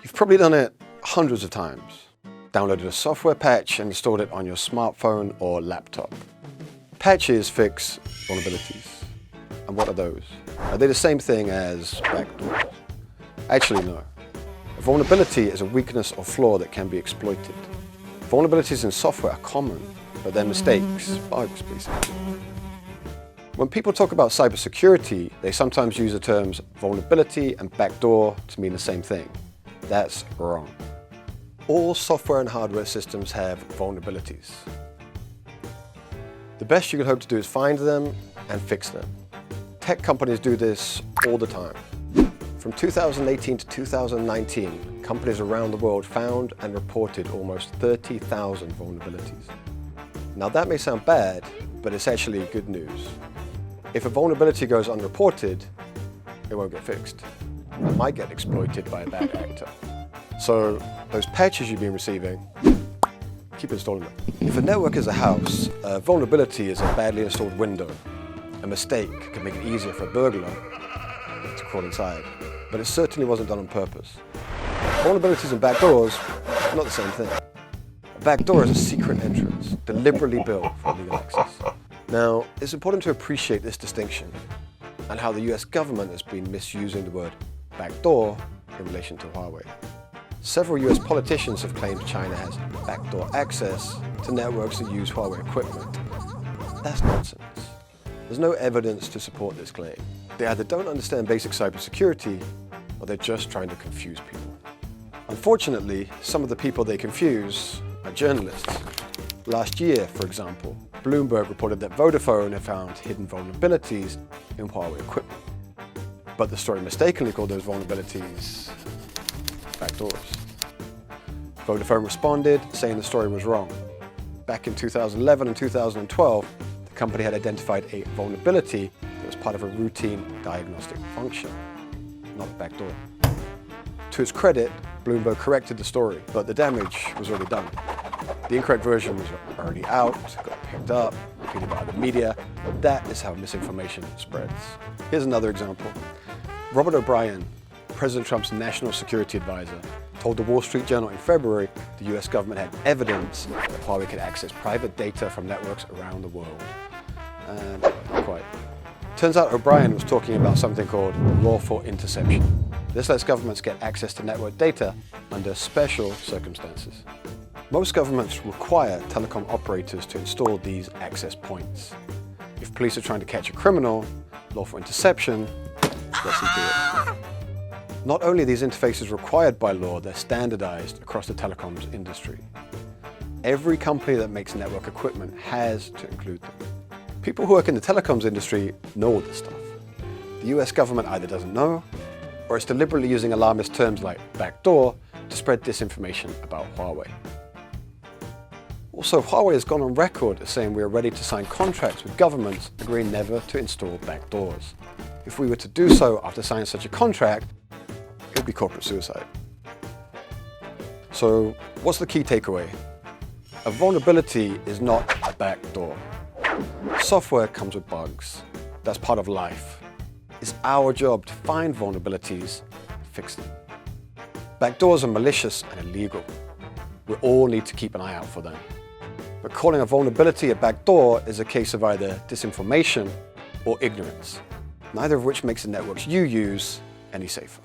You've probably done it hundreds of times. Downloaded a software patch and installed it on your smartphone or laptop. Patches fix vulnerabilities. And what are those? Are they the same thing as backdoors? Actually, no. A vulnerability is a weakness or flaw that can be exploited. Vulnerabilities in software are common, but they're mistakes, bugs basically. When people talk about cybersecurity, they sometimes use the terms vulnerability and backdoor to mean the same thing. That's wrong. All software and hardware systems have vulnerabilities. The best you can hope to do is find them and fix them. Tech companies do this all the time. From 2018 to 2019, companies around the world found and reported almost 30,000 vulnerabilities. Now that may sound bad, but it's actually good news. If a vulnerability goes unreported, it won't get fixed. It might get exploited by a bad actor. So those patches you've been receiving, keep installing them. If a network is a house, a vulnerability is a badly installed window. A mistake can make it easier for a burglar to crawl inside, but it certainly wasn't done on purpose. Vulnerabilities and backdoors are not the same thing. A backdoor is a secret entrance, deliberately built for legal access. Now, it's important to appreciate this distinction and how the US government has been misusing the word backdoor in relation to Huawei. Several US politicians have claimed China has backdoor access to networks that use Huawei equipment. That's nonsense. There's no evidence to support this claim. They either don't understand basic cybersecurity or they're just trying to confuse people. Unfortunately, some of the people they confuse are journalists. Last year, for example, Bloomberg reported that Vodafone had found hidden vulnerabilities in Huawei equipment. But the story mistakenly called those vulnerabilities backdoors. Vodafone responded, saying the story was wrong. Back in 2011 and 2012, the company had identified a vulnerability that was part of a routine diagnostic function, not a backdoor. To its credit, Bloomberg corrected the story, but the damage was already done. The incorrect version was already out, got picked up, repeated by other media. That is how misinformation spreads. Here's another example. Robert O'Brien, President Trump's national security advisor, told the Wall Street Journal in February the US government had evidence that Huawei could access private data from networks around the world. And not quite. Turns out O'Brien was talking about something called lawful interception. This lets governments get access to network data under special circumstances. Most governments require telecom operators to install these access points. If police are trying to catch a criminal, lawful interception lets them do it. Not only are these interfaces required by law, they're standardized across the telecoms industry. Every company that makes network equipment has to include them. People who work in the telecoms industry know all this stuff. The US government either doesn't know, or it's deliberately using alarmist terms like backdoor to spread disinformation about Huawei. Also, Huawei has gone on record as saying we are ready to sign contracts with governments agreeing never to install backdoors. If we were to do so after signing such a contract, it would be corporate suicide. So, what's the key takeaway? A vulnerability is not a backdoor. Software comes with bugs. That's part of life. It's our job to find vulnerabilities and fix them. Backdoors are malicious and illegal. We all need to keep an eye out for them. But calling a vulnerability a backdoor is a case of either disinformation or ignorance, neither of which makes the networks you use any safer.